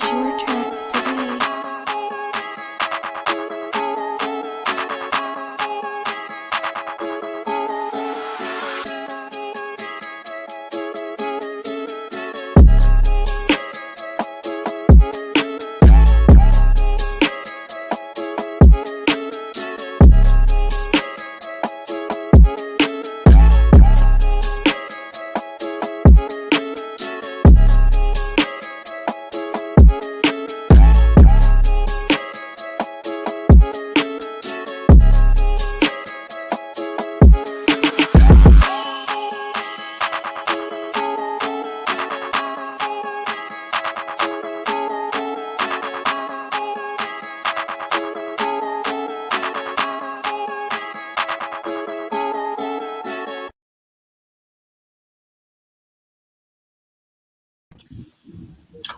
Purchase your tracks today.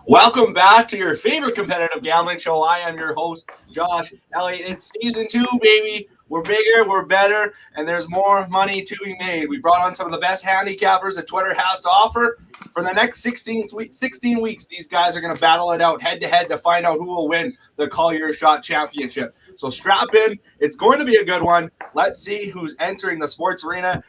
Welcome back to your favorite competitive gambling show. I am your host, Josh Elliott. It's season 2, baby. We're bigger, we're better, and there's more money to be made. We brought on some of the best handicappers that Twitter has to offer. For the next 16 weeks, these guys are going to battle it out head-to-head to find out who will win the Call Your Shot Championship. So strap in. It's going to be a good one. Let's see who's entering the sports arena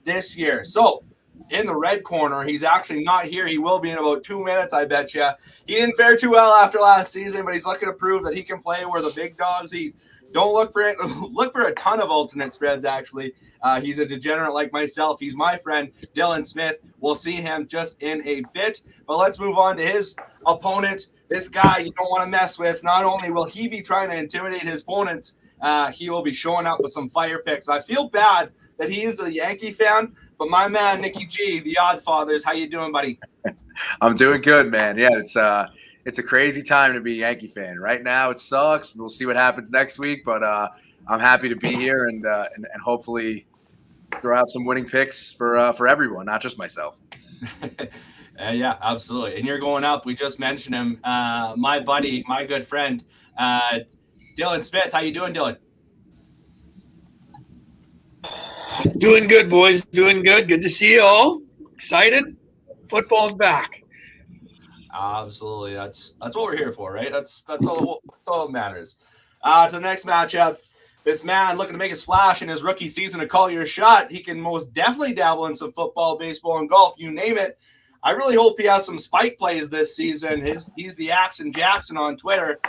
this year. So, in the red corner, he's actually not here. He will be in about 2 minutes, I bet you. He didn't fare too well after last season, but he's looking to prove that he can play where the big dogs eat. Don't look for it. Look for a ton of alternate spreads, actually. He's a degenerate like myself. He's my friend, Dylan Smith. We'll see him just in a bit. But let's move on to his opponent. This guy you don't want to mess with. Not only will he be trying to intimidate his opponents, he will be showing up with some fire picks. I feel bad that he is a Yankee fan, but my man, Nicky G, the Oddfathers, how you doing, buddy? I'm doing good, man. Yeah, it's a crazy time to be a Yankee fan. Right now, it sucks. We'll see what happens next week, but I'm happy to be here and hopefully throw out some winning picks for everyone, not just myself. Yeah, absolutely. And you're going up. We just mentioned him. My buddy, my good friend, Dylan Smith. How you doing, Dylan? Doing good, boys. Doing good. Good to see you all. Excited. Football's back. Absolutely. That's what we're here for, right? That's all that matters. To the next matchup. This man looking to make a splash in his rookie season to Call Your Shot. He can most definitely dabble in some football, baseball, and golf. You name it. I really hope he has some spike plays this season. He's the Axon Jackson on Twitter.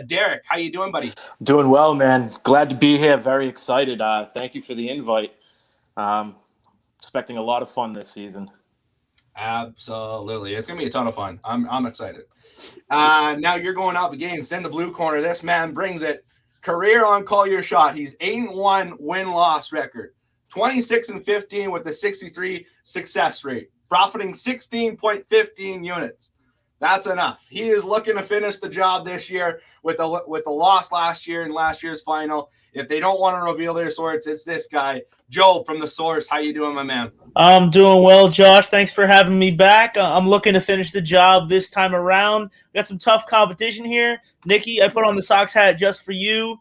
Derek, how you doing, buddy? Doing well, man. Glad to be here. Very excited. Thank you for the invite. Expecting a lot of fun this season. Absolutely. It's going to be a ton of fun. I'm excited. Now you're going up against in the blue corner. This man brings it. Career on Call Your Shot. He's 8-1 win-loss record. 26-15 with a 63 success rate. Profiting 16.15 units. That's enough. He is looking to finish the job this year with the loss last year in last year's final. If they don't want to reveal their sorts, it's this guy, Joe from The Source. How you doing, my man? I'm doing well, Josh. Thanks for having me back. I'm looking to finish the job this time around. Got some tough competition here. Nikki, I put on the Sox hat just for you.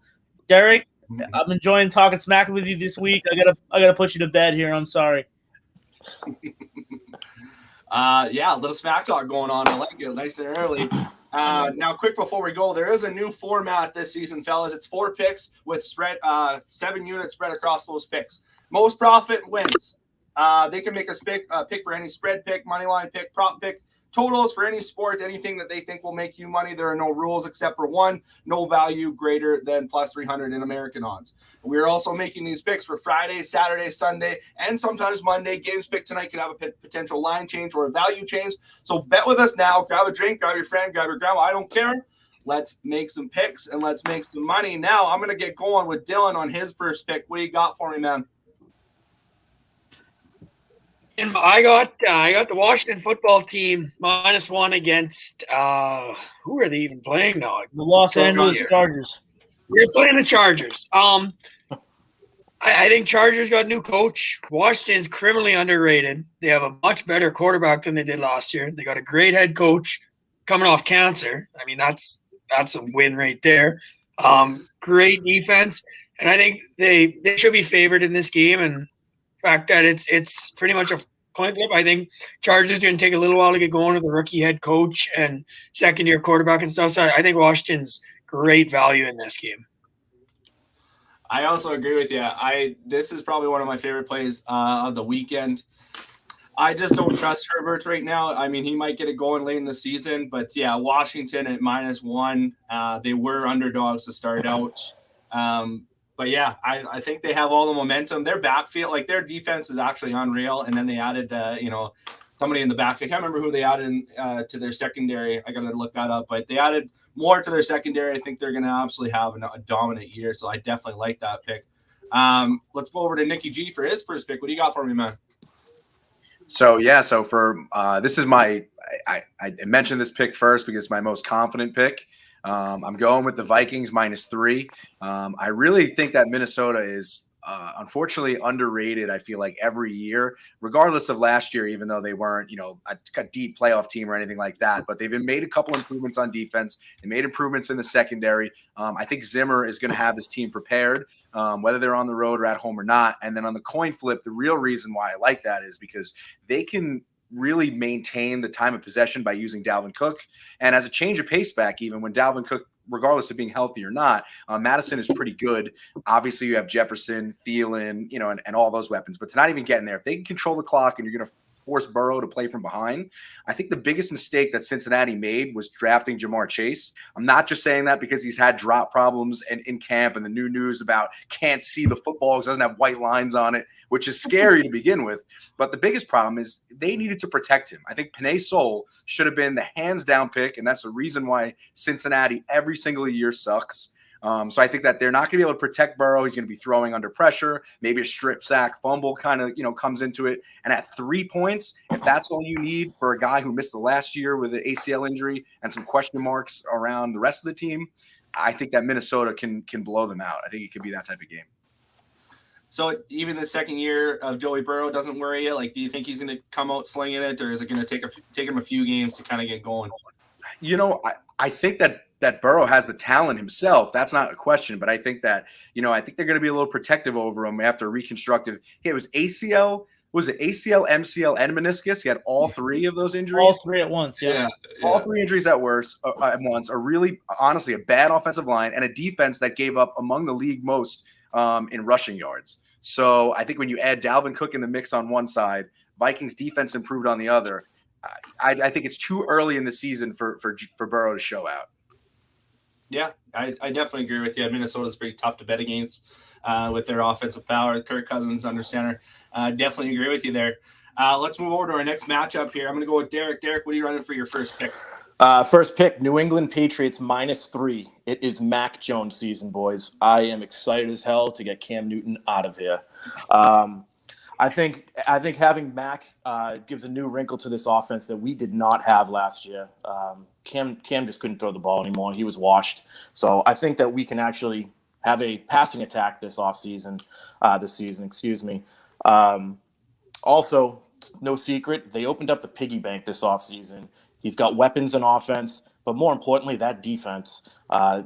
Derek, I'm enjoying talking smack with you this week. I gotta put you to bed here. I'm sorry. Yeah, a little smack talk going on. I like it. Nice and early. Now, quick before we go, there is a new format this season, fellas. It's 4 picks with spread 7 units spread across those picks. Most profit wins. They can make a pick for any spread pick, money line pick, prop pick, totals for any sport, anything that they think will make you money. There are no rules except for one, no value greater than plus 300 in American odds. We're also making these picks for Friday, Saturday, Sunday, and sometimes Monday. Games pick tonight could have a potential line change or a value change. So bet with us now. Grab a drink, grab your friend, grab your grandma. I don't care. Let's make some picks and let's make some money. Now I'm going to get going with Dylan on his first pick. What do you got for me, man? And I got the Washington football team -1 against who are they even playing now? The Los Angeles Chargers. They're playing the Chargers. I think Chargers got a new coach. Washington's criminally underrated. They have a much better quarterback than they did last year. They got a great head coach coming off cancer. I mean, that's a win right there. Great defense, and I think they should be favored in this game. And the fact that it's pretty much a coin flip. I think Chargers going to take a little while to get going with the rookie head coach and second-year quarterback and stuff. So I think Washington's great value in this game. I also agree with you. This is probably one of my favorite plays of the weekend. I just don't trust Herbert right now. I mean, he might get it going late in the season, but yeah, Washington at -1. They were underdogs to start out. But yeah, I think they have all the momentum. Their backfield, like their defense is actually unreal. And then they added, somebody in the backfield. I can't remember who they added to their secondary. I got to look that up, but they added more to their secondary. I think they're going to absolutely have a dominant year. So I definitely like that pick. Let's go over to Nicky G for his first pick. What do you got for me, man? So for this is I mentioned this pick first because it's my most confident pick. I'm going with the Vikings -3. I really think that Minnesota is unfortunately underrated. I feel like every year, regardless of last year, even though they weren't, a deep playoff team or anything like that, but they've made a couple improvements on defense. They made improvements in the secondary. I think Zimmer is going to have his team prepared, whether they're on the road or at home or not. And then on the coin flip, the real reason why I like that is because they can really maintain the time of possession by using Dalvin Cook. And as a change of pace back, even when Dalvin Cook, regardless of being healthy or not, Madison is pretty good. Obviously, you have Jefferson, Thielen, and all those weapons. But to not even get in there, if they can control the clock and you're going to force Burrow to play from behind, I think the biggest mistake that Cincinnati made was drafting Jamar Chase. I'm not just saying that because he's had drop problems in camp and the new news about can't see the football because it doesn't have white lines on it, which is scary to begin with. But the biggest problem is they needed to protect him. I think Penei Sewell should have been the hands-down pick, and that's the reason why Cincinnati every single year sucks. So I think that they're not going to be able to protect Burrow. He's going to be throwing under pressure. Maybe a strip sack, fumble kind of, comes into it. And at 3 points, if that's all you need for a guy who missed the last year with an ACL injury and some question marks around the rest of the team, I think that Minnesota can blow them out. I think it could be that type of game. So even the second year of Joey Burrow doesn't worry you? Like, do you think he's going to come out slinging it, or is it going to take him a few games to kind of get going? I think that Burrow has the talent himself. That's not a question. But I think that, I think they're going to be a little protective over him after reconstructive. It was ACL. Was it ACL, MCL, and meniscus? He had all three of those injuries. All three at once, yeah. All three injuries at once are really, honestly, a bad offensive line and a defense that gave up among the league most in rushing yards. So I think when you add Dalvin Cook in the mix on one side, Vikings defense improved on the other. I think it's too early in the season for Burrow to show out. Yeah, I definitely agree with you. Minnesota's pretty tough to bet against with their offensive power. Kirk Cousins under center. Definitely agree with you there. Let's move over to our next matchup here. I'm going to go with Derek. Derek, what are you running for your first pick? First pick, New England Patriots -3. It is Mac Jones season, boys. I am excited as hell to get Cam Newton out of here. I think having Mac gives a new wrinkle to this offense that we did not have last year. Cam just couldn't throw the ball anymore. He was washed. So I think that we can actually have a passing attack this season. Also, no secret, they opened up the piggy bank this offseason. He's got weapons in offense, but more importantly, that defense.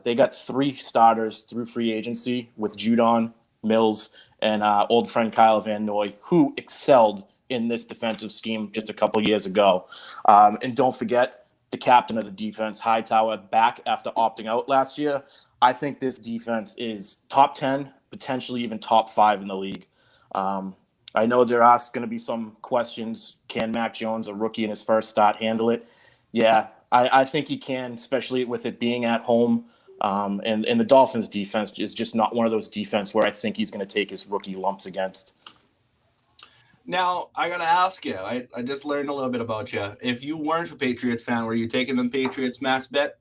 They got 3 starters through free agency with Judon, Mills, and old friend Kyle Van Noy, who excelled in this defensive scheme just a couple years ago. And don't forget the captain of the defense, Hightower, back after opting out last year. I think this defense is top 10, potentially even top 5 in the league. I know there are going to be some questions. Can Mac Jones, a rookie in his first start, handle it? Yeah, I think he can, especially with it being at home. And the Dolphins defense is just not one of those defense where I think he's going to take his rookie lumps against. Now, I got to ask you, I just learned a little bit about you. If you weren't a Patriots fan, were you taking the Patriots max bet?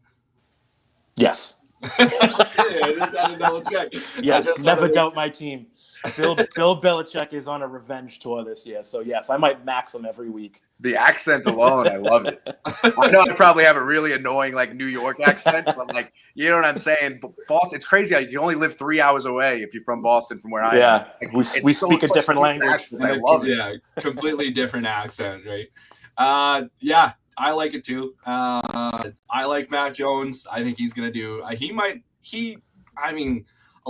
Yes. I just had to double check. Yes, never doubt my team. Bill Belichick is on a revenge tour this year. So, yes, I might max him every week. The accent alone, I love it. I know I probably have a really annoying New York accent, but you know what I'm saying? Boston, it's crazy how you only live 3 hours away if you're from Boston from where I am. Yeah, we speak a different language. I love it. Yeah, completely different accent, right? Yeah, I like it too. I like Mac Jones. I think he's going to do a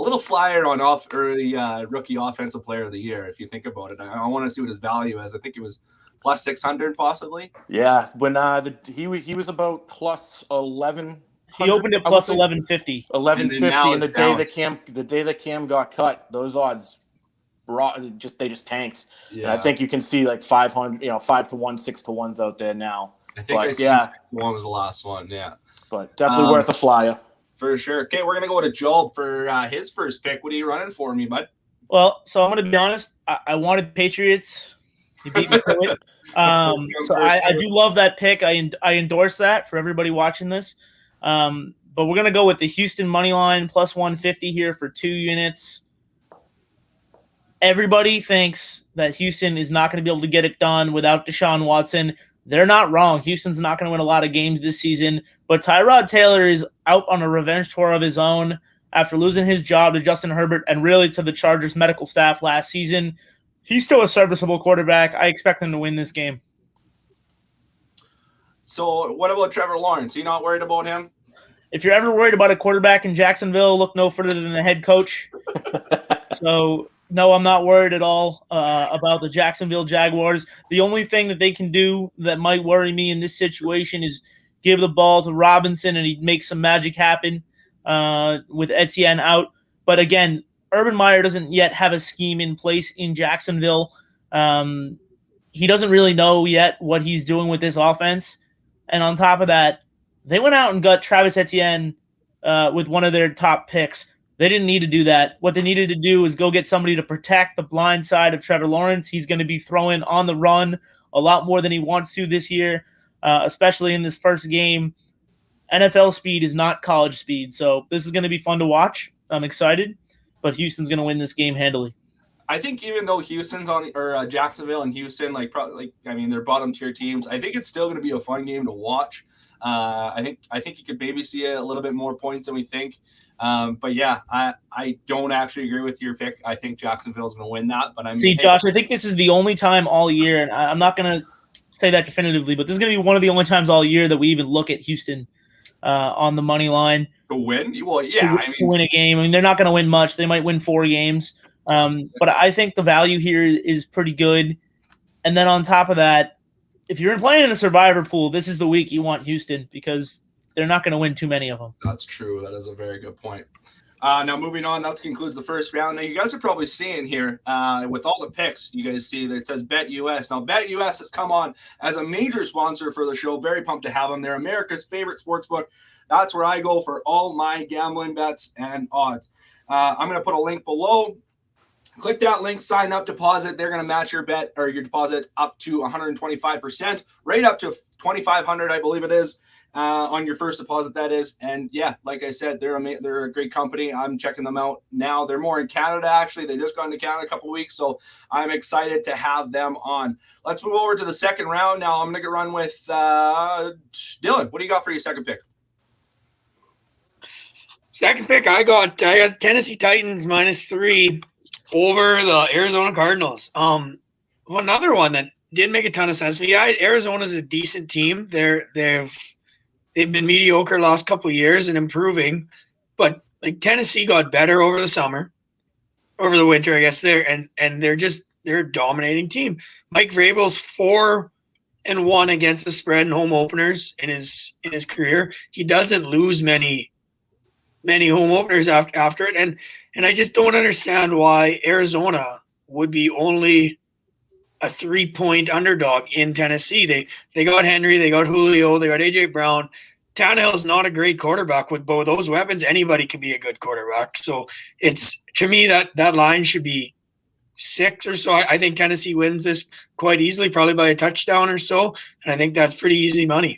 little flyer on early rookie offensive player of the year, if you think about it. I want to see what his value is. I think it was plus 600 possibly. Yeah, when he was about plus 11. He opened at plus 1150. 1150, and it's down. the day that Cam got cut, those odds they just tanked. Yeah. And I think you can see like 500, 5-1, 6-1s out there now. I think But, I see yeah. one was the last one. Yeah, But definitely worth a flyer. for sure. Okay, we're gonna go to Joel for his first pick. What are you running for me, bud? Well, so I'm going to be honest. I wanted Patriots. You beat me to it. So I do love that pick. I endorse that for everybody watching this. But we're going to go with the Houston money line plus 150 here for 2 units. Everybody thinks that Houston is not going to be able to get it done without Deshaun Watson. They're not wrong. Houston's not going to win a lot of games this season. But Tyrod Taylor is out on a revenge tour of his own after losing his job to Justin Herbert and really to the Chargers medical staff last season. He's still a serviceable quarterback. I expect them to win this game. So what about Trevor Lawrence? Are you not worried about him? If you're ever worried about a quarterback in Jacksonville, look no further than the head coach. So, no, I'm not worried at all about the Jacksonville Jaguars. The only thing that they can do that might worry me in this situation is give the ball to Robinson and he'd make some magic happen with Etienne out. But again, Urban Meyer doesn't yet have a scheme in place in Jacksonville. He doesn't really know yet what he's doing with this offense. And on top of that, they went out and got Travis Etienne with one of their top picks. They didn't need to do that. What they needed to do is go get somebody to protect the blind side of Trevor Lawrence. He's going to be throwing on the run a lot more than he wants to this year, especially in this first game. NFL speed is not college speed, so this is going to be fun to watch. I'm excited, but Houston's going to win this game handily. I think even though Houston's Jacksonville and Houston, they're bottom tier teams, I think it's still going to be a fun game to watch. I think you could maybe see a little bit more points than we think. But yeah, I don't actually agree with your pick. I think Jacksonville's going to win that. But Josh, I think this is the only time all year, and I'm not going to say that definitively, but this is going to be one of the only times all year that we even look at Houston on the money line to win. Well, yeah, to win a game. I mean, they're not going to win much. They might win 4 games. But I think the value here is pretty good. And then on top of that, if you're playing in a survivor pool, this is the week you want Houston because they're not going to win too many of them. That's true. That is a very good point. Now moving on, that concludes the first round. Now you guys are probably seeing here with all the picks, you guys see that it says BetUS. Now BetUS has come on as a major sponsor for the show. Very pumped to have them. They're America's favorite sportsbook. That's where I go for all my gambling bets and odds. I'm going to put a link below. Click that link, sign up, deposit. They're going to match your bet or your deposit up to 125%, right up to $2,500, I believe it is, on your first deposit. That is, and yeah, like I said, they're a great company. I'm checking them out now. They're more in Canada actually. They just got into Canada a couple of weeks, so I'm excited to have them on. Let's move over to the second round now. I'm going to run with Dylan. What do you got for your second pick? Second pick, I got Tennessee Titans -3 over the Arizona Cardinals. Another one that didn't make a ton of sense to me. Arizona's a decent team. They've been mediocre last couple of years and improving, but like Tennessee got better over the winter, I guess. They're a dominating team. Mike Vrabel's 4-1 against the spread in home openers in his career. He doesn't lose many home openers after it, and I just don't understand why Arizona would be only a 3-point underdog in Tennessee. They got Henry, they got Julio, they got AJ Brown. Tannehill's not a great quarterback. With both those weapons, anybody can be a good quarterback. So it's, to me, that line should be 6 or so. I think Tennessee wins this quite easily, probably by a touchdown or so, and I think that's pretty easy money.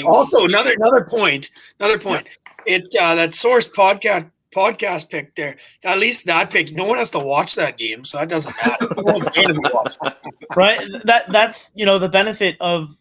Also, another point. Yeah. That Source podcast pick there. At least that pick. No one has to watch that game, so that doesn't matter. No one's going to be watching. Right. That's the benefit of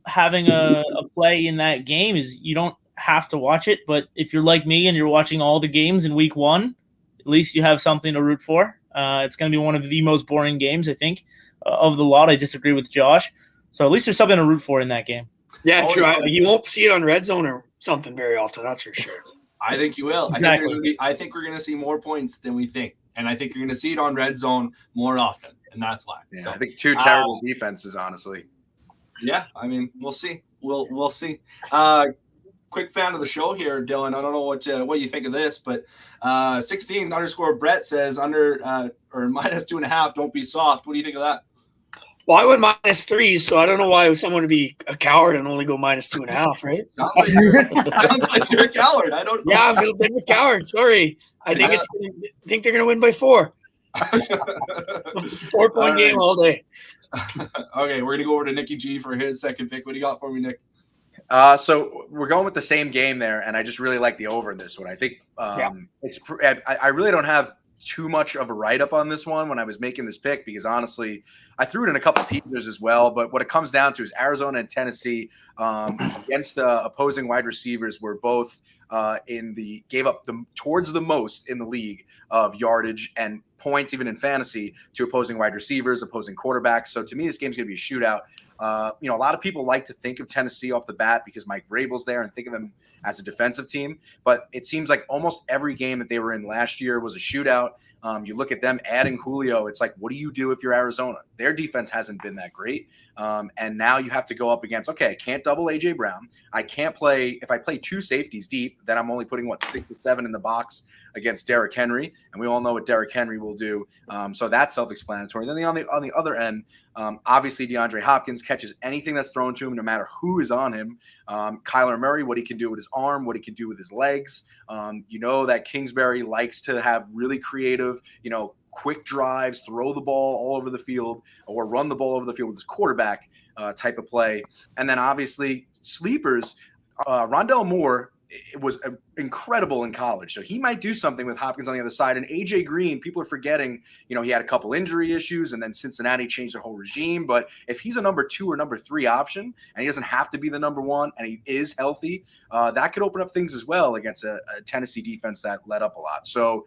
having a play in that game is you don't have to watch it. But if you're like me and you're watching all the games in week 1, at least you have something to root for. It's going to be one of the most boring games, I think, of the lot. I disagree with Josh. So at least there's something to root for in that game. Yeah, true. You won't see it on Red Zone or something very often, that's for sure. I think you will. Exactly. I think we're going to see more points than we think. And I think you're going to see it on Red Zone more often. and that's why. Yeah, So I think two terrible defenses, honestly. yeah, I mean, we'll see. We'll see. Quick fan of the show here, Dylan. I don't know what you think of this, but 16_Brett says under or -2.5. Don't be soft. What do you think of that? Well, I went -3, so I don't know why someone would be a coward and only go -2.5, right? Sounds like you're a coward. I don't know. Yeah, I'm a little bit of a coward. Sorry. I think they're gonna win by 4. It's a 4-point game all day. Okay, we're gonna go over to Nicky G for his second pick. What do you got for me, Nick? So we're going with the same game there, and I just really like the over in this one. I think I really don't have too much of a write-up on this one when I was making this pick because honestly, I threw it in a couple teasers as well. But what it comes down to is Arizona and Tennessee against the opposing wide receivers were both gave up towards the most in the league of yardage and points, even in fantasy, to opposing wide receivers, opposing quarterbacks. So to me, this game's going to be a shootout. A lot of people like to think of Tennessee off the bat because Mike Vrabel's there and think of them as a defensive team. But it seems like almost every game that they were in last year was a shootout. You look at them adding Julio. It's like, what do you do if you're Arizona? Their defense hasn't been that great. And now you have to go up against, okay, I can't double A.J. Brown. I can't play – if I play 2 safeties deep, then I'm only putting, 6 or 7 in the box against Derrick Henry. And we all know what Derrick Henry will do. So that's self-explanatory. Then on the other end, obviously DeAndre Hopkins catches anything that's thrown to him, no matter who is on him. Kyler Murray, what he can do with his arm, what he can do with his legs. That Kingsbury likes to have really creative, quick drives, throw the ball all over the field or run the ball over the field with his quarterback type of play. And then obviously sleepers, Rondell Moore was incredible in college. So he might do something with Hopkins on the other side. And AJ Green, people are forgetting, he had a couple injury issues and then Cincinnati changed their whole regime. But if he's a number 2 or number 3 option and he doesn't have to be the number 1 and he is healthy, that could open up things as well against a Tennessee defense that let up a lot. So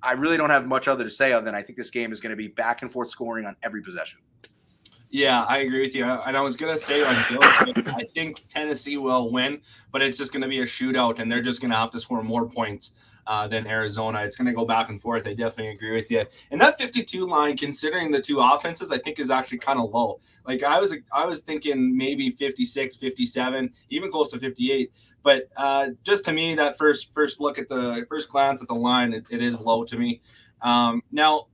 I really don't have much other to say other than I think this game is going to be back and forth scoring on every possession. Yeah, I agree with you. And I was going to say on Bill's, I think Tennessee will win, but it's just going to be a shootout, and they're just going to have to score more points than Arizona. It's going to go back and forth. I definitely agree with you. And that 52 line, considering the two offenses, I think is actually kind of low. Like I was thinking maybe 56, 57, even close to 58. But just to me, that first look at the first glance at the line, it is low to me. Now,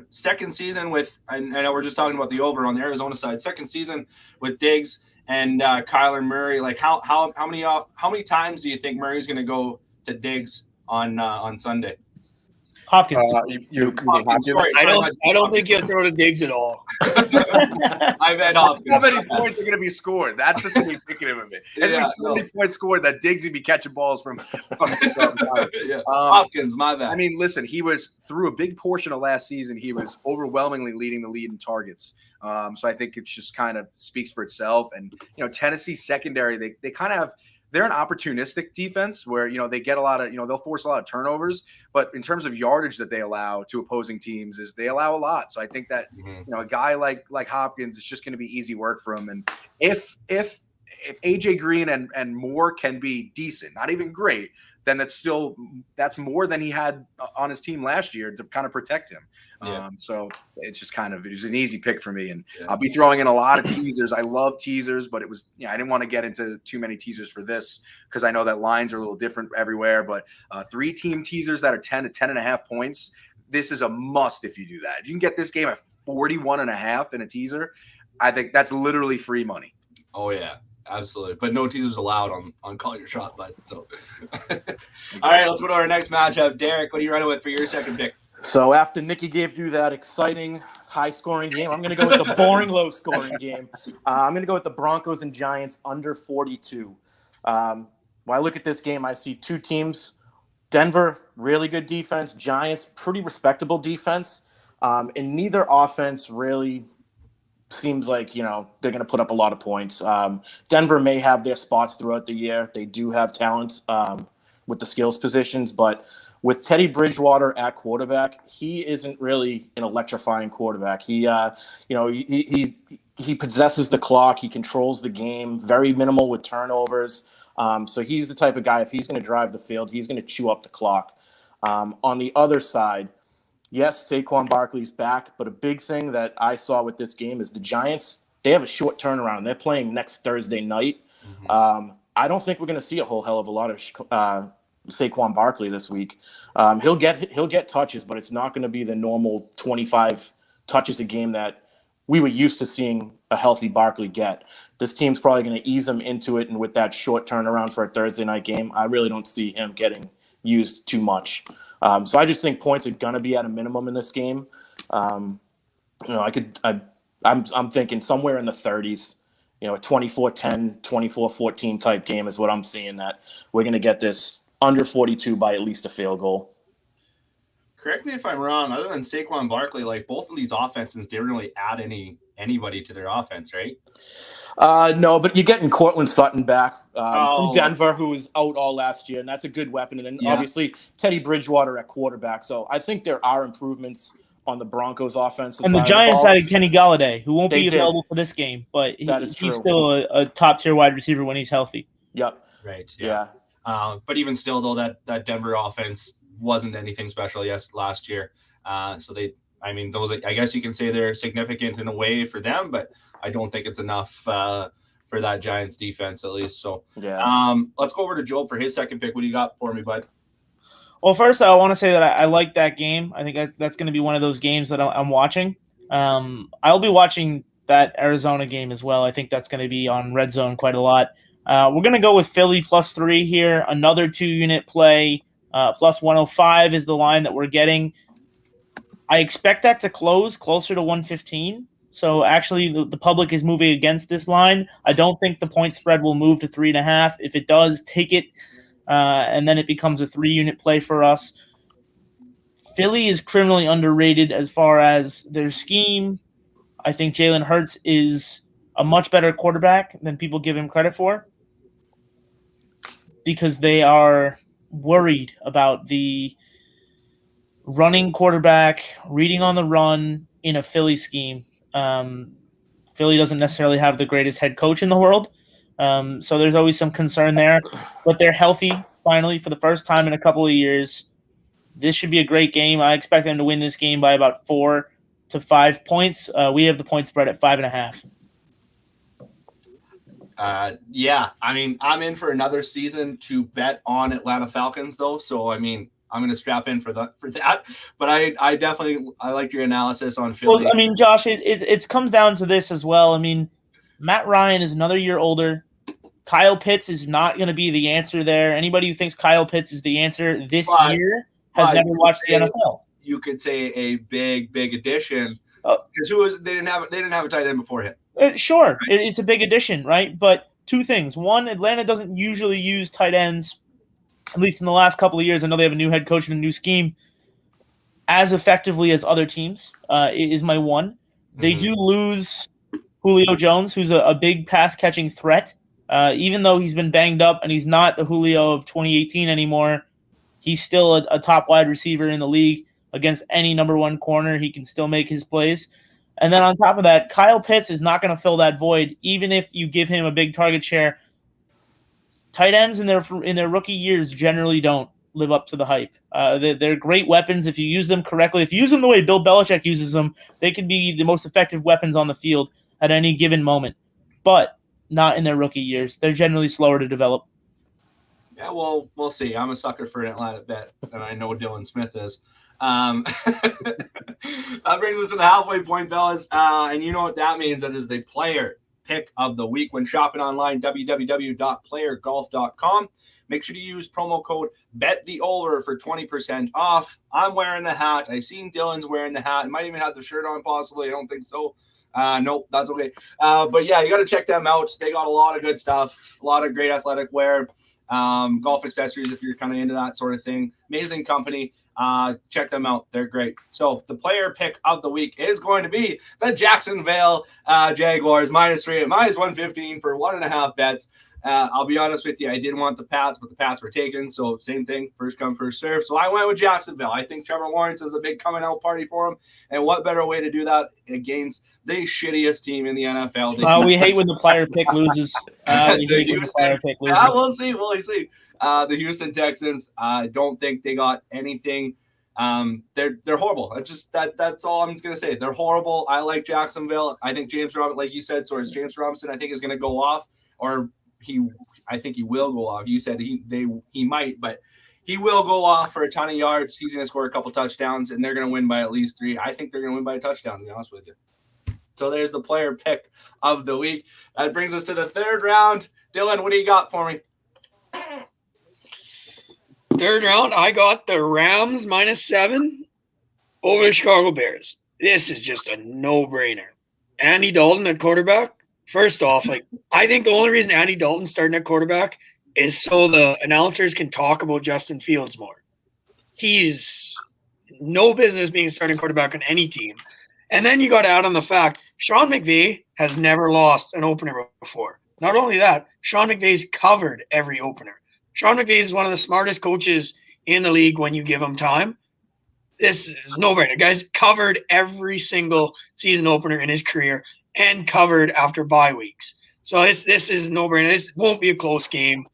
second season with, I know we're just talking about the over on the Arizona side. Second season with Diggs and Kyler Murray. Like how many times do you think Murray's going to go to Diggs on Sunday? Hopkins. I don't think he'll throw to Diggs at all. I bet Hopkins. How many points are going to be scored? That's just going to be indicative of it. There's going to be so many points scored that Diggs will be catching balls from Hopkins, my bad. I mean, listen, he was through a big portion of last season. He was overwhelmingly leading the lead in targets. So I think it just kind of speaks for itself. And, Tennessee secondary, they kind of have – they're an opportunistic defense where, they get a lot of, they'll force a lot of turnovers, but in terms of yardage that they allow to opposing teams is they allow a lot. So I think that, a guy like Hopkins is just going to be easy work for him. And if AJ Green and Moore can be decent, not even great, then that's more than he had on his team last year to kind of protect him. Yeah. So it's just it was an easy pick for me. And I'll be throwing in a lot of teasers. I love teasers, but it was, I didn't want to get into too many teasers for this because I know that lines are a little different everywhere, but 3-team teasers that are 10 to 10.5 points. This is a must if you do that. If you can get this game at 41.5 in a teaser, I think that's literally free money. Oh yeah. Absolutely, but no teasers allowed on Call Your Shot, bud. So, all right, let's go to our next matchup. Derek, what are you running with for your second pick? So after Nicky gave you that exciting high-scoring game, I'm going to go with the boring low-scoring game. I'm going to go with the Broncos and Giants under 42. When I look at this game, I see 2 teams. Denver, really good defense. Giants, pretty respectable defense. And neither offense really seems like, they're going to put up a lot of points. Denver may have their spots throughout the year. They do have talent with the skills positions, but with Teddy Bridgewater at quarterback, he isn't really an electrifying quarterback. He possesses the clock. He controls the game, very minimal with turnovers. So he's the type of guy, if he's going to drive the field, he's going to chew up the clock. On the other side, yes, Saquon Barkley's back, but a big thing that I saw with this game is the Giants, they have a short turnaround. They're playing next Thursday night. I don't think we're going to see a whole hell of a lot of Saquon Barkley this week. He'll get touches, but it's not going to be the normal 25 touches a game that we were used to seeing a healthy Barkley get. This team's probably going to ease him into it, and with that short turnaround for a Thursday night game, I really don't see him getting used too much. So I just think points are going to be at a minimum in this game. I'm thinking somewhere in the 30s. A 24-10, 24-14 type game is what I'm seeing, that we're going to get this under 42 by at least a field goal. Correct me if I'm wrong. Other than Saquon Barkley, like both of these offenses didn't really add anybody to their offense, right? No, but you're getting Cortland Sutton back from Denver, who was out all last year, and that's a good weapon. And then obviously Teddy Bridgewater at quarterback. So I think there are improvements on the Broncos' offensive and side. the Giants added Kenny Galladay, who won't be did. available for this game, but he's true. still a top-tier wide receiver when he's healthy. Yep. Right. Yeah. But even still, though, that Denver offense wasn't anything special last year. So those, I guess you can say they're significant in a way for them, but I don't think it's enough for that Giants defense, at least. So let's go over to Joel for his second pick. What do you got for me, bud? Well, first, I want to say that I like that game. I think that's going to be one of those games that I'm watching. I'll be watching that Arizona game as well. I think that's going to be on Red Zone quite a lot. We're going to go with Philly +3 here. Another 2-unit play. Plus 105 is the line that we're getting. I expect that to close closer to 115. So actually, the public is moving against this line. I don't think the point spread will move to 3.5. If it does, take it. And then it becomes a 3-unit play for us. Philly is criminally underrated as far as their scheme. I think Jalen Hurts is a much better quarterback than people give him credit for, because they are worried about the running quarterback, reading on the run in a Philly scheme. Philly doesn't necessarily have the greatest head coach in the world. So there's always some concern there, but they're healthy finally for the first time in a couple of years. This should be a great game. I expect them to win this game by about 4 to 5 points. We have the point spread at 5.5. I'm in for another season to bet on Atlanta Falcons, though. So, I'm going to strap in for that. But I definitely like your analysis on Philly. Well, Josh, it comes down to this as well. Matt Ryan is another year older. Kyle Pitts is not going to be the answer there. Anybody who thinks Kyle Pitts is the answer this year has never watched the NFL. You could say a big addition, because they didn't have a tight end before him. Sure, right? It's a big addition, right? But two things: one, Atlanta doesn't usually use tight ends, at least in the last couple of years. I know they have a new head coach and a new scheme, as effectively as other teams. Is my one. They do lose Julio Jones, who's a big pass-catching threat. Even though he's been banged up and he's not the Julio of 2018 anymore, he's still a top wide receiver in the league. Against any number one corner, he can still make his plays. And then on top of that, Kyle Pitts is not going to fill that void, even if you give him a big target share. Tight ends in their rookie years generally don't live up to the hype. They're great weapons if you use them correctly. If you use them the way Bill Belichick uses them, they can be the most effective weapons on the field at any given moment. But not in their rookie years. They're generally slower to develop. Yeah, well, we'll see. I'm a sucker for an Atlanta bet, and I know Dylan Smith is. That brings us to the halfway point, fellas. And you know what that means. That is the player pick of the week. When shopping online, www.playergolf.com. Make sure to use promo code BETTHEOVER for 20% off. I'm wearing the hat. I've seen Dylan's wearing the hat. He might even have the shirt on, possibly. I don't think so. Nope, that's okay. But yeah, you got to check them out. They got a lot of good stuff, a lot of great athletic wear, golf accessories if you're kind of into that sort of thing. Amazing company. Check them out. They're great. So the player pick of the week is going to be the Jacksonville Jaguars -3 at -115 for 1.5 bets. I'll be honest with you, I didn't want the Pats, but the Pats were taken. So same thing, first come, first serve. So I went with Jacksonville. I think Trevor Lawrence is a big coming out party for him. And what better way to do that against the shittiest team in the NFL? We hate when the player pick loses. We'll see. We'll see. The Houston Texans, I don't think they got anything They're horrible. That's all I'm gonna say. They're horrible. I like Jacksonville. I think James Robinson, like you said, James Robinson, I think is gonna go off, or I think he will go off. You said he might, but he will go off for a ton of yards. He's gonna score a couple touchdowns, and they're gonna win by at least 3. I think they're gonna win by a touchdown, to be honest with you. So there's the player pick of the week. That brings us to the third round. Dylan, what do you got for me? Third round, I got the Rams -7 over the Chicago Bears. This is just a no-brainer. Andy Dalton at quarterback. First off, I think the only reason Andy Dalton's starting at quarterback is so the announcers can talk about Justin Fields more. He's no business being starting quarterback on any team. And then you got to add on the fact Sean McVay has never lost an opener before. Not only that, Sean McVay's covered every opener. Sean McVay is one of the smartest coaches in the league when you give him time. This is no-brainer. Guys covered every single season opener in his career and covered after bye weeks. So this is no-brainer. This won't be a close game.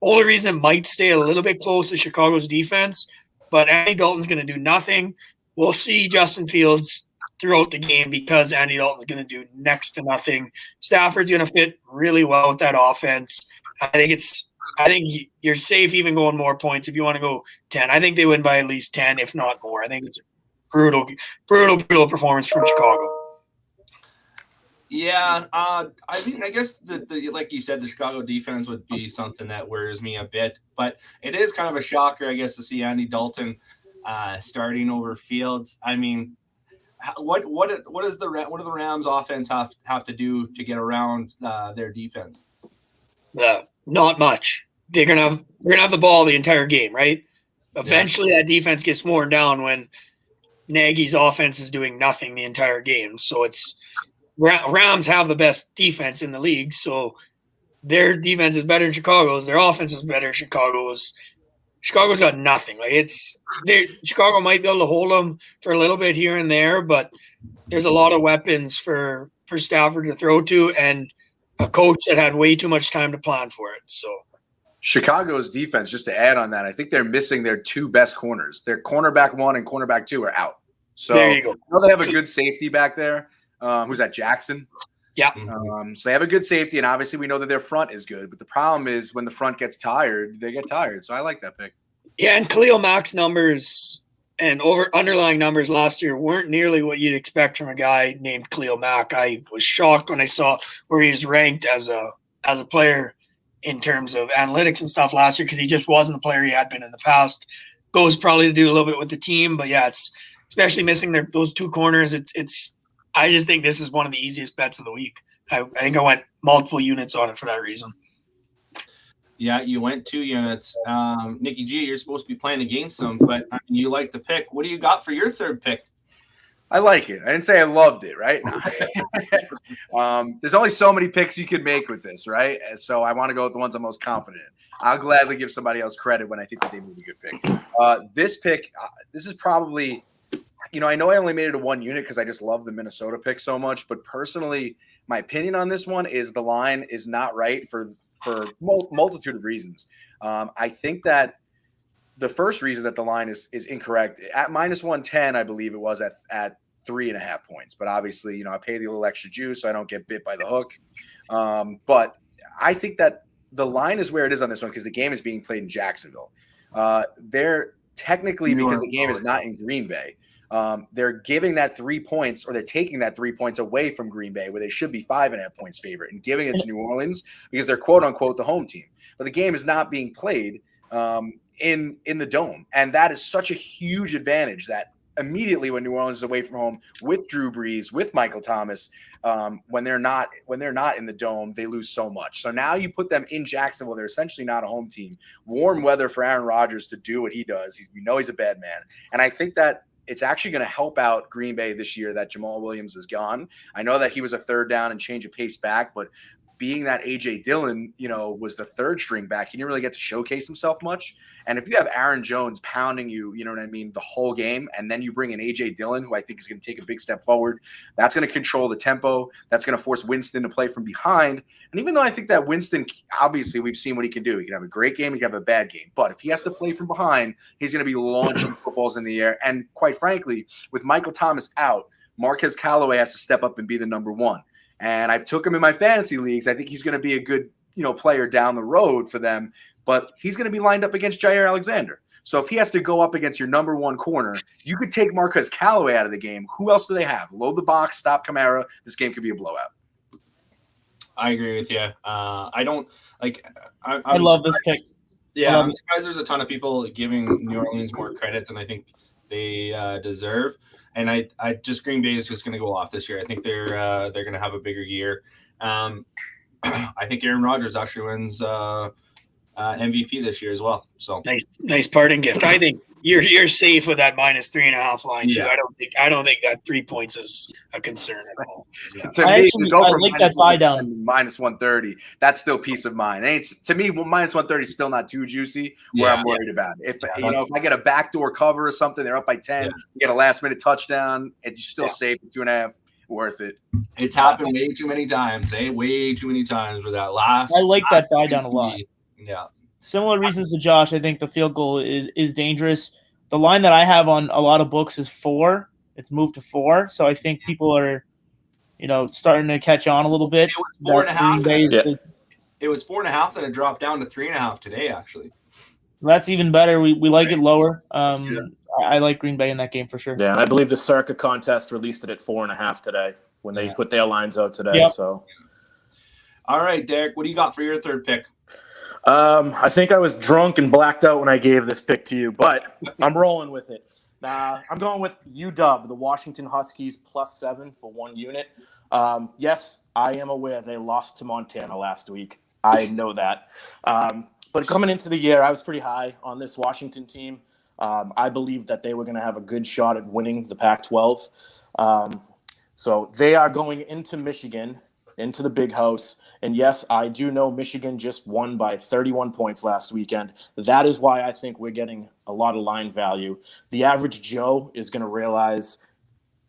Only reason it might stay a little bit close is Chicago's defense, but Andy Dalton's going to do nothing. We'll see Justin Fields throughout the game because Andy Dalton's going to do next to nothing. Stafford's going to fit really well with that offense. I think you're safe even going more points if you want to go 10. I think they win by at least 10, if not more. I think it's a brutal performance from Chicago. Yeah, I guess the like you said, the Chicago defense would be something that worries me a bit, but it is kind of a shocker, I guess, to see Andy Dalton starting over Fields. I mean, what do the Rams offense have to do to get around their defense? Not much. We're gonna have the ball the entire game, right? Eventually, that defense gets worn down when Nagy's offense is doing nothing the entire game. So it's Rams have the best defense in the league, so their defense is better than Chicago's. Their offense is better than Chicago's. Chicago's got nothing. Chicago might be able to hold them for a little bit here and there, but there's a lot of weapons for Stafford to throw to, and a coach that had way too much time to plan for it. So Chicago's defense, just to add on that, I think they're missing their 2 best corners. Their cornerback 1 and cornerback 2 are out. So there you go. They have a good safety back there. Who's that, Jackson? Yeah. So they have a good safety, and obviously we know that their front is good. But the problem is when the front gets tired, they get tired. So I like that pick. Yeah, and Khalil Mack's numbers and underlying numbers last year weren't nearly what you'd expect from a guy named Khalil Mack. I was shocked when I saw where he was ranked as a player in terms of analytics and stuff last year because he just wasn't the player he had been in the past. Goes probably to do a little bit with the team, but yeah, it's especially missing those 2 corners. I just think this is one of the easiest bets of the week. I think I went multiple units on it for that reason. Yeah, you went 2 units. Nikki G, you're supposed to be playing against them, but you like the pick. What do you got for your third pick? I like it. I didn't say I loved it, right? No. There's only so many picks you can make with this, right? And so I want to go with the ones I'm most confident in. I'll gladly give somebody else credit when I think that they made a good pick. This pick, this is probably – I know I only made it a 1 unit because I just love the Minnesota pick so much. But personally, my opinion on this one is the line is not right for multitude of reasons. I think that the first reason that the line is incorrect at -110, I believe it was at 3.5 points. But obviously, I pay the little extra juice so I don't get bit by the hook. But I think that the line is where it is on this one because the game is being played in Jacksonville. They're technically, because the game is not in Green Bay, they're giving that 3 points, or they're taking that 3 points away from Green Bay, where they should be 5.5 points favorite, and giving it to New Orleans because they're quote unquote the home team. But the game is not being played in the dome, and that is such a huge advantage that immediately when New Orleans is away from home with Drew Brees, with Michael Thomas, when they're not in the dome, they lose so much. So now you put them in Jacksonville, they're essentially not a home team. Warm weather for Aaron Rodgers to do what he does. We know he's a bad man, and I think that it's actually going to help out Green Bay this year that Jamal Williams is gone. I know that he was a third down and change of pace back, but being that A.J. Dillon, was the third string back, he didn't really get to showcase himself much. And if you have Aaron Jones pounding you, you know what I mean, the whole game, and then you bring in A.J. Dillon, who I think is going to take a big step forward, that's going to control the tempo. That's going to force Winston to play from behind. And even though I think that Winston, obviously we've seen what he can do. He can have a great game, he can have a bad game. But if he has to play from behind, he's going to be launching footballs in the air. And quite frankly, with Michael Thomas out, Marquez Callaway has to step up and be the number one. And I took him in my fantasy leagues. I think he's going to be a good, player down the road for them. But he's going to be lined up against Jair Alexander. So if he has to go up against your number one corner, you could take Marquez Callaway out of the game. Who else do they have? Load the box, stop Kamara. This game could be a blowout. I agree with you. I don't like. I love this pick. Yeah, I'm surprised there's a ton of people giving New Orleans more credit than I think they deserve. And I just Green Bay is just going to go off this year. I think they're going to have a bigger year. I think Aaron Rodgers actually wins MVP this year as well. So nice parting gift. I think you're safe with that -3.5 line too. Yeah. I don't think that 3 points is a concern at all. Yeah. To I me, actually- to go I from like that buy down. -130. That's still peace of mind. And to me, -130 is still not too juicy. Where I'm worried about it. If if I get a backdoor cover or something, they're up by 10. You get a last minute touchdown, and you're still safe at 2.5. Worth it. It's happened way too many times. Way too many times with that last. I like that buy down a lot. Yeah. Similar reasons to Josh, I think the field goal is dangerous. The line that I have on a lot of books is 4. It's moved to 4. So I think people are, starting to catch on a little bit. It was 4.5. Days, It was 4.5, then it dropped down to 3.5 today, actually. That's even better. We like it lower. I like Green Bay in that game for sure. Yeah, and I believe the Circa contest released it at 4.5 today when they put their lines out today. Yep. So, all right, Derek, what do you got for your third pick? I think I was drunk and blacked out when I gave this pick to you, but I'm rolling with it. I'm going with UW, the Washington Huskies, +7 for 1 unit. Yes, I am aware they lost to Montana last week. I know that. But coming into the year, I was pretty high on this Washington team. I believed that they were going to have a good shot at winning the Pac-12. So they are going into Michigan, into the big house. And yes, I do know Michigan just won by 31 points last weekend. That is why I think we're getting a lot of line value. The average Joe is going to realize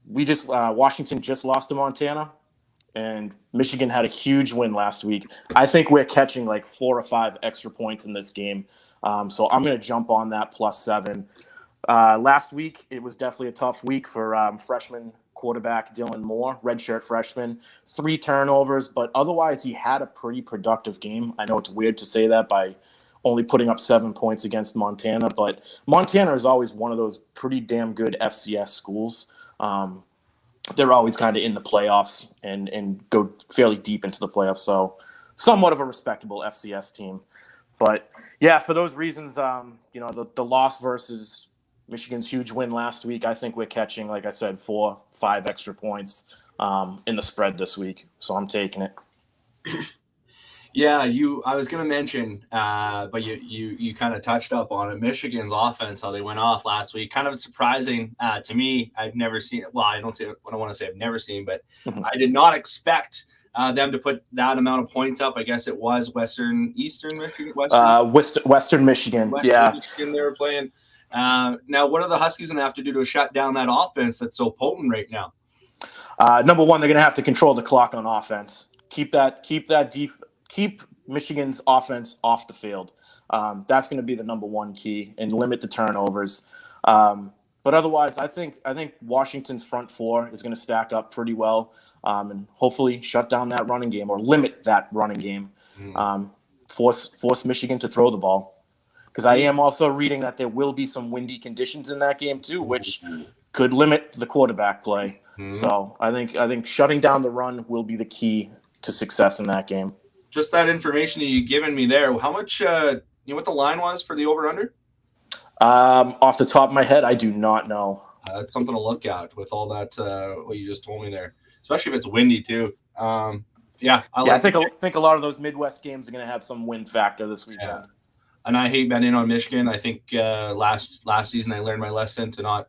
Washington just lost to Montana, and Michigan had a huge win last week. I think we're catching like 4 or 5 extra points in this game. So I'm going to jump on that +7. Last week, it was definitely a tough week for freshman quarterback Dylan Moore, redshirt freshman, 3 turnovers, but otherwise he had a pretty productive game. I know it's weird to say that by only putting up 7 points against Montana, but Montana is always one of those pretty damn good FCS schools. They're always kind of in the playoffs and go fairly deep into the playoffs, so somewhat of a respectable FCS team. But yeah, for those reasons, the loss versus Michigan's huge win last week, I think we're catching, like I said, 4, 5 extra points in the spread this week. So I'm taking it. Yeah, I was going to mention, but you kind of touched up on it. Michigan's offense, how they went off last week, kind of surprising to me. I've never seen it. Well, I don't want to say I've never seen, but I did not expect them to put that amount of points up. I guess it was Western Michigan. Western Michigan. Michigan they were playing. Now, what are the Huskies going to have to do to shut down that offense that's so potent right now? Number one, they're going to have to control the clock on offense. Keep Michigan's offense off the field. That's going to be the number one key, and limit the turnovers. But otherwise, I think Washington's front 4 is going to stack up pretty well, and hopefully shut down that running game or limit that running game. Force Michigan to throw the ball. Because I am also reading that there will be some windy conditions in that game too, which could limit the quarterback play. So I think shutting down the run will be the key to success in that game. Just that information you've given me there. How much? You know what the line was for the over/under? Off the top of my head, I do not know. That's something to look at with all that what you just told me there, especially if it's windy too. I think a lot of those Midwest games are going to have some wind factor this weekend. Yeah. And I hate betting on Michigan. I think last season I learned my lesson to not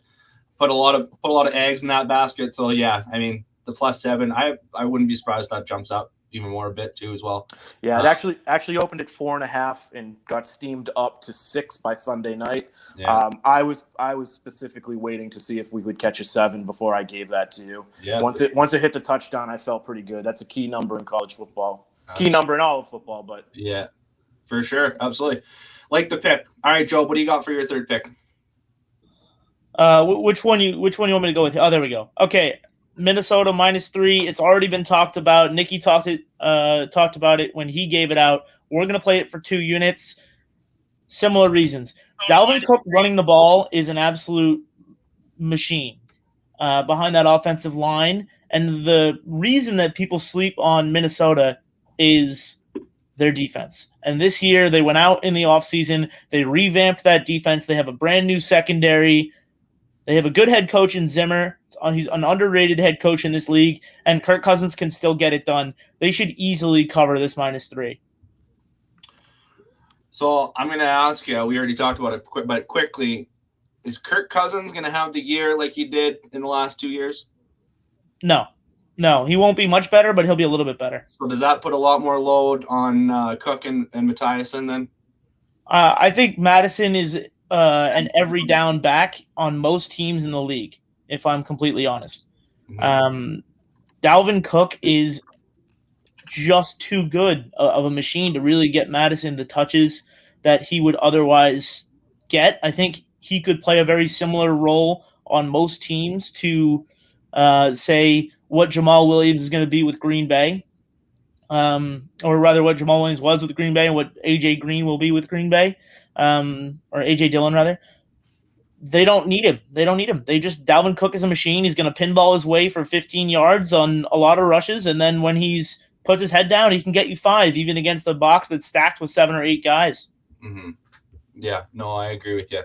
put a lot of eggs in that basket. So yeah, I mean the +7. I wouldn't be surprised if that jumps up even more a bit too as well. Yeah, it actually opened at 4.5 and got steamed up to 6 by Sunday night. Yeah. I was specifically waiting to see if we would catch a 7 before I gave that to you. Yeah. Once it hit the touchdown, I felt pretty good. That's a key number in college football. Key number in all of football, but yeah, for sure, absolutely. Like the pick. All right, Joe, what do you got for your third pick? Which one you want me to go with? Oh, there we go. Okay, Minnesota -3. It's already been talked about. Nicky talked about it when he gave it out. We're gonna play it for 2 units. Similar reasons. Dalvin Cook running the ball is an absolute machine behind that offensive line, and the reason that people sleep on Minnesota is their defense. And this year they went out in the offseason. They revamped that defense. They have a brand new secondary. They have a good head coach in Zimmer. He's an underrated head coach in this league, and Kirk Cousins can still get it done. They should easily cover this -3. So I'm going to ask you, we already talked about it, but quickly, is Kirk Cousins going to have the year like he did in the last 2 years? No, he won't be much better, but he'll be a little bit better. So does that put a lot more load on Cook and Mathiasen then? I think Madison is an every down back on most teams in the league, if I'm completely honest. Dalvin Cook is just too good of a machine to really get Madison the touches that he would otherwise get. I think he could play a very similar role on most teams to say what Jamal Williams is going to be with Green Bay, or rather what Jamal Williams was with Green Bay and what AJ Green will be with Green Bay, or AJ Dillon rather. They don't need him. Dalvin Cook is a machine. He's going to pinball his way for 15 yards on a lot of rushes, and then when he's puts his head down, he can get you 5, even against a box that's stacked with 7 or 8 guys. Mm-hmm. Yeah, no, I agree with you.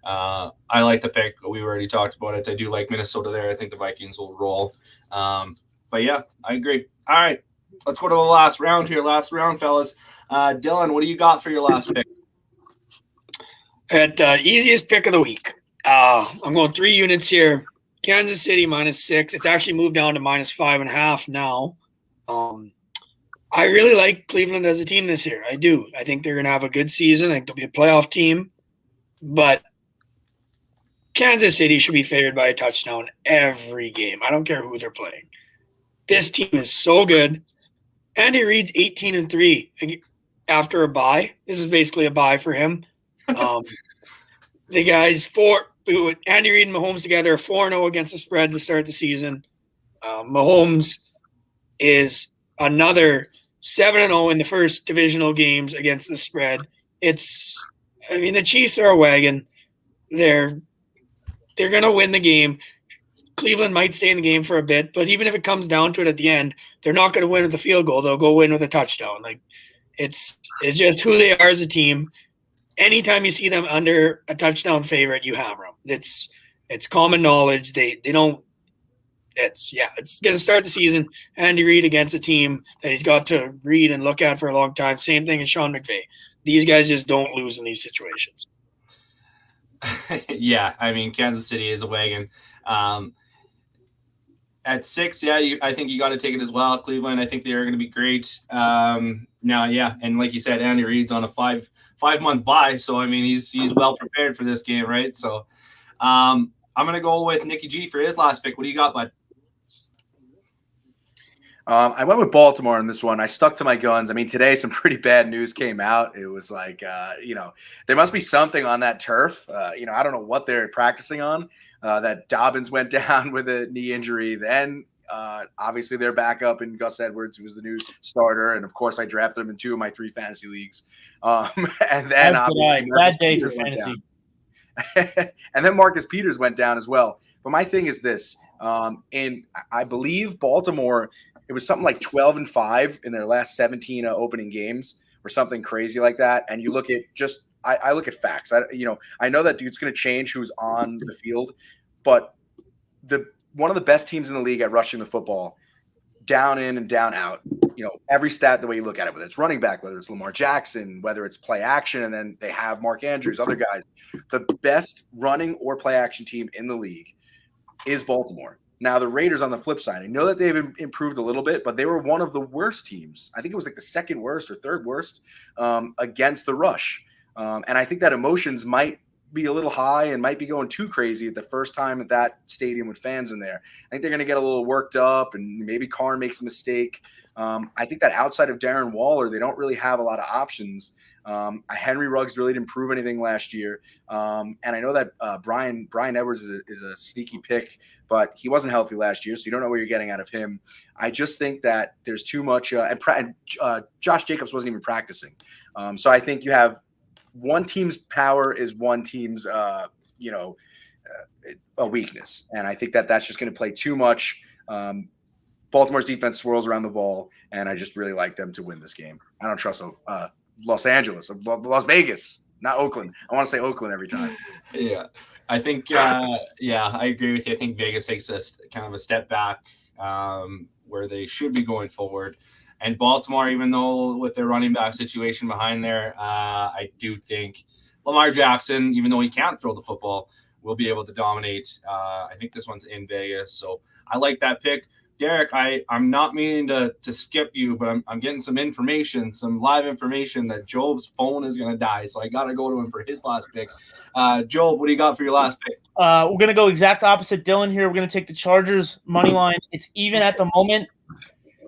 I like the pick. We already talked about it. I do like Minnesota there. I think the Vikings will roll. But yeah, I agree. All right, let's go to the last round here. Last round, fellas. Dylan, what do you got for your last pick? At easiest pick of the week. I'm going 3 units here. Kansas City -6. It's actually moved down to -5.5 now. I really like Cleveland as a team this year. I do. I think they're going to have a good season. I think they'll be a playoff team. But Kansas City should be favored by a touchdown every game. I don't care who they're playing. This team is so good. Andy Reid's 18-3 after a bye. This is basically a bye for him. The guys with Andy Reid and Mahomes together are 4-0 against the spread to start the season. Mahomes is another 7-0 in the first divisional games against the spread. The Chiefs are a wagon. They're going to win the game. Cleveland might stay in the game for a bit, but even if it comes down to it at the end, they're not going to win with a field goal. They'll go win with a touchdown. It's just who they are as a team. Anytime you see them under a touchdown favorite, you hammer them. It's common knowledge. They don't. It's going to start the season. Andy Reid against a team that he's got to read and look at for a long time. Same thing as Sean McVay. These guys just don't lose in these situations. Yeah, Kansas City is a wagon. At 6, I think you got to take it as well. Cleveland, I think they are going to be great. Now, and like you said, Andy Reid's on a 5-month bye, so he's well prepared for this game, right? So, I'm going to go with Nicky G for his last pick. What do you got, bud? I went with Baltimore in this one. I stuck to my guns. Today some pretty bad news came out. It was like, there must be something on that turf. I don't know what they're practicing on. That Dobbins went down with a knee injury. Then, obviously, their backup in Gus Edwards, who was the new starter. And, of course, I drafted him in 2 of my 3 fantasy leagues. And then, obviously, bad day for fantasy. And then Marcus Peters went down as well. But my thing is this. And I believe Baltimore – it was something like 12-5 in their last 17 opening games or something crazy like that. And you look at I look at facts. I know that dude's going to change who's on the field, but one of the best teams in the league at rushing the football, down in and down out, every stat, the way you look at it, whether it's running back, whether it's Lamar Jackson, whether it's play action, and then they have Mark Andrews, other guys, the best running or play action team in the league is Baltimore. Now, the Raiders on the flip side, I know that they've improved a little bit, but they were one of the worst teams. I think it was like the second worst or third worst against the rush. And I think that emotions might be a little high and might be going too crazy at the first time at that stadium with fans in there. I think they're going to get a little worked up, and maybe Carr makes a mistake. I think that outside of Darren Waller, they don't really have a lot of options. Henry Ruggs really didn't prove anything last year. And I know that Brian Edwards is a sneaky pick, but he wasn't healthy last year, so you don't know what you're getting out of him. I just think that there's too much and Josh Jacobs wasn't even practicing. So I think you have one team's power is one team's a weakness. And I think that that's just going to play too much. Baltimore's defense swirls around the ball, and I just really like them to win this game. I don't trust Las Vegas, not Oakland. I want to say Oakland every time. Yeah, I think, I agree with you. I think Vegas takes a kind of a step back where they should be going forward. And Baltimore, even though with their running back situation behind there, I do think Lamar Jackson, even though he can't throw the football, will be able to dominate. I think this one's in Vegas. So I like that pick. Derek, I'm not meaning to skip you, but I'm getting some information, some live information that Job's phone is going to die. So I got to go to him for his last pick. Job, what do you got for your last pick? We're going to go exact opposite Dylan here. We're going to take the Chargers money line. It's even at the moment.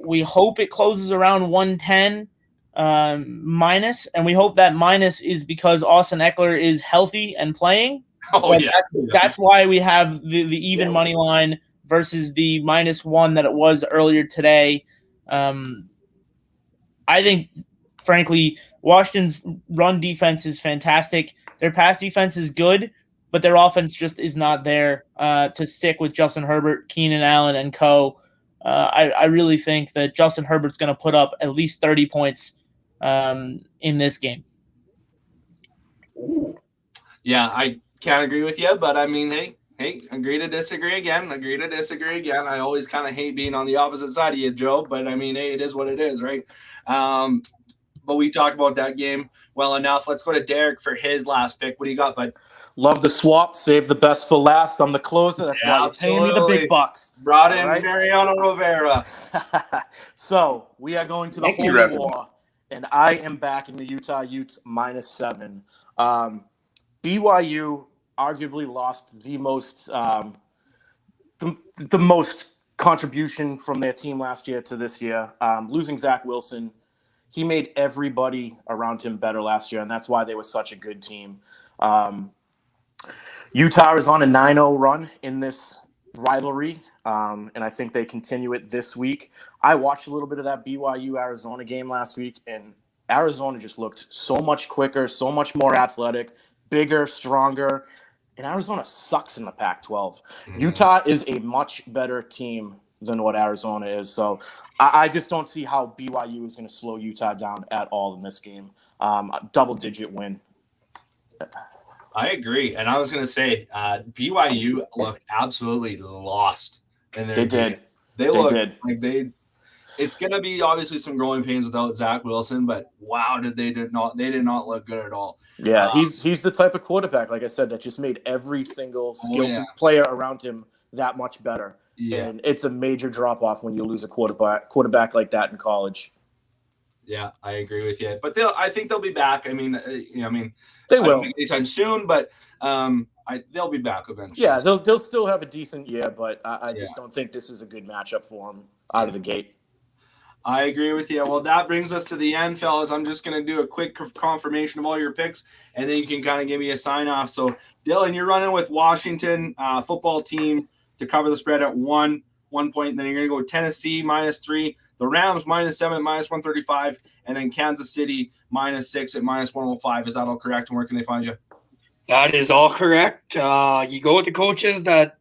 We hope it closes around 110 minus, and we hope that minus is because Austin Eckler is healthy and playing. Oh, yeah. That's why we have the even money line versus the -1 that it was earlier today. I think, frankly, Washington's run defense is fantastic. Their pass defense is good, but their offense just is not there to stick with Justin Herbert, Keenan Allen, and co. I really think that Justin Herbert's going to put up at least 30 points in this game. Yeah, I can't agree with you, but I mean, hey, agree to disagree again. I always kind of hate being on the opposite side of you, Joe, but I mean, hey, it is what it is, right? But we talked about that game well enough. Let's go to Derek for his last pick. What do you got, bud? Love the swap. Save the best for last. I'm the closer. That's why you're paying me the big bucks. Brought in Mariano Rivera. So we are going to the Holy War, and I am backing the Utah Utes -7. BYU arguably lost the most contribution from their team last year to this year. Losing Zach Wilson, he made everybody around him better last year, and that's why they were such a good team. Utah is on a 9-0 run in this rivalry, and I think they continue it this week. I watched a little bit of that BYU-Arizona game last week, and Arizona just looked so much quicker, so much more athletic, bigger, stronger, and Arizona sucks in the Pac-12. Mm-hmm. Utah is a much better team than what Arizona is, so I just don't see how BYU is going to slow Utah down at all in this game. Double-digit win. I agree, and I was going to say BYU looked absolutely lost in their game. They did. Like it's going to be obviously some growing pains without Zach Wilson, but wow, they did not look good at all. Yeah, he's the type of quarterback, like I said, that just made every single skilled player around him that much better. Yeah. And it's a major drop off when you lose a quarterback like that in college. Yeah, I agree with you. But I think they'll be back. I mean, they will anytime soon, but they'll be back eventually. Yeah, they'll still have a decent year, but I just don't think this is a good matchup for them out of the gate. I agree with you. Well, that brings us to the end, fellas. I'm just going to do a quick confirmation of all your picks, and then you can kind of give me a sign-off. So, Dylan, you're running with Washington football team to cover the spread at 1 point. Then you're going to go Tennessee -3, the Rams -7 at -135, and then Kansas City -6 at -105. Is that all correct? And where can they find you? That is all correct. You go with the coaches that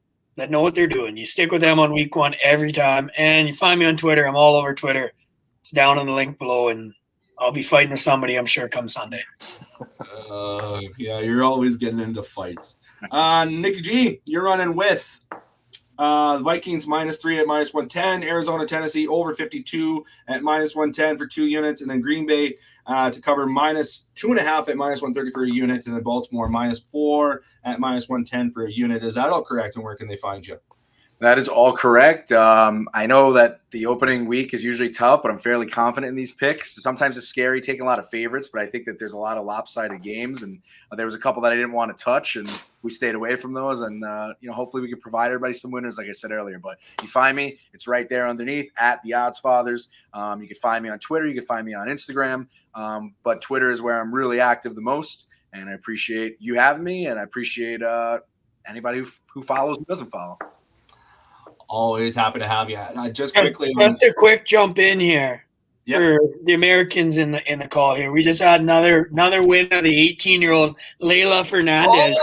know what they're doing. You stick with them on week 1 every time. And you find me on Twitter. I'm all over Twitter. It's down in the link below, and I'll be fighting with somebody, I'm sure, come Sunday. Yeah, you're always getting into fights. Nikki G, you're running with Vikings -3 at -110, Arizona, Tennessee over 52 at -110 for 2 units, and then Green Bay to cover -2.5 at -130 for a unit, and then Baltimore -4 at -110 for a unit. Is that all correct? And where can they find you? That is all correct. I know that the opening week is usually tough, but I'm fairly confident in these picks. Sometimes it's scary taking a lot of favorites, but I think that there's a lot of lopsided games, and there was a couple that I didn't want to touch, and we stayed away from those. And hopefully we can provide everybody some winners, like I said earlier. But you find me; it's right there underneath at the Odds Fathers. You can find me on Twitter. You can find me on Instagram. But Twitter is where I'm really active the most, and I appreciate you having me, and I appreciate anybody who follows and doesn't follow. Always happy to have you. Just a quick jump in here for the Americans in the call here. We just had another win of the 18-year-old Layla Fernandez.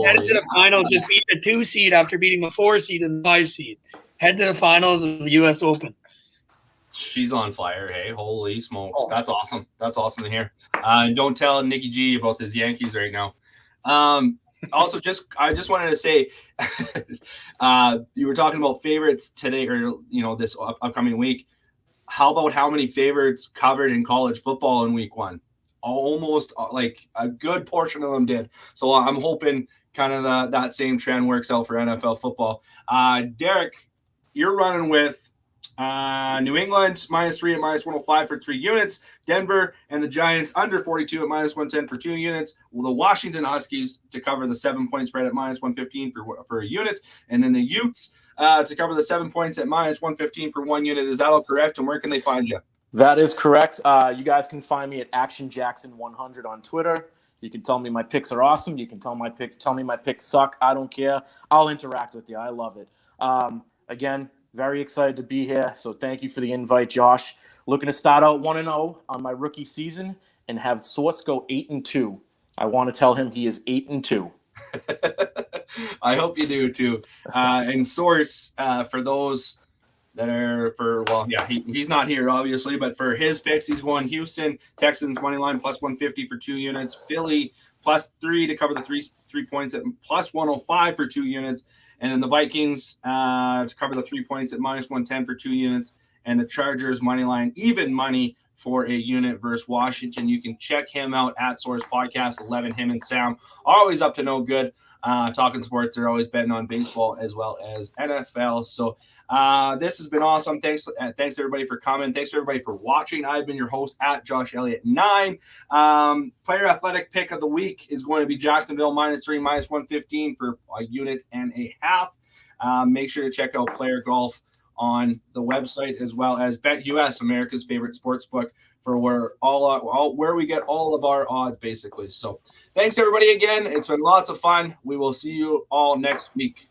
Headed to the finals, just beat the 2 seed after beating the 4 seed and the 5 seed. Head to the finals of the U.S. Open. She's on fire, hey! Holy smokes, that's awesome. That's awesome to hear. And don't tell Nikki G about his Yankees right now. Also, I just wanted to say, you were talking about favorites today, or this upcoming week. How about how many favorites covered in college football in week 1? Almost like a good portion of them did. So I'm hoping kind of that same trend works out for NFL football. Derek, you're running with New England -3 at -105 for 3 units. Denver and the Giants under 42 at -110 for 2 units. Well, the Washington Huskies to cover the 7-point spread at -115 for a unit. And then the Utes to cover the 7 points at -115 for 1 unit. Is that all correct? And where can they find you? That is correct. You guys can find me at ActionJackson100 on Twitter. You can tell me my picks are awesome. You can tell me my picks suck. I don't care. I'll interact with you. I love it. Again, very excited to be here. So thank you for the invite, Josh. Looking to start out 1-0 on my rookie season and have Source go 8-2. I want to tell him he is 8-2. I hope you do too. And Source, for those that are he's not here obviously, but for his picks, he's going Houston Texans money line +150 for 2 units, Philly +3 to cover the 3 points at +105 for 2 units, and then the Vikings to cover the 3 points at -110 for 2 units, and the Chargers money line even money for a unit versus Washington. You can check him out at Source Podcast 11. Him and Sam are always up to no good. Talking sports, they're always betting on baseball as well as NFL. So this has been awesome. Thanks everybody for coming. Thanks everybody for watching. I've been your host at Josh Elliott 9. Player athletic pick of the week is going to be Jacksonville -3 -115 for a unit and a half. Make sure to check out Player Golf on the website, as well as BetUS, America's favorite sports book, for where we get all of our odds, basically. So thanks everybody again. It's been lots of fun. We will see you all next week.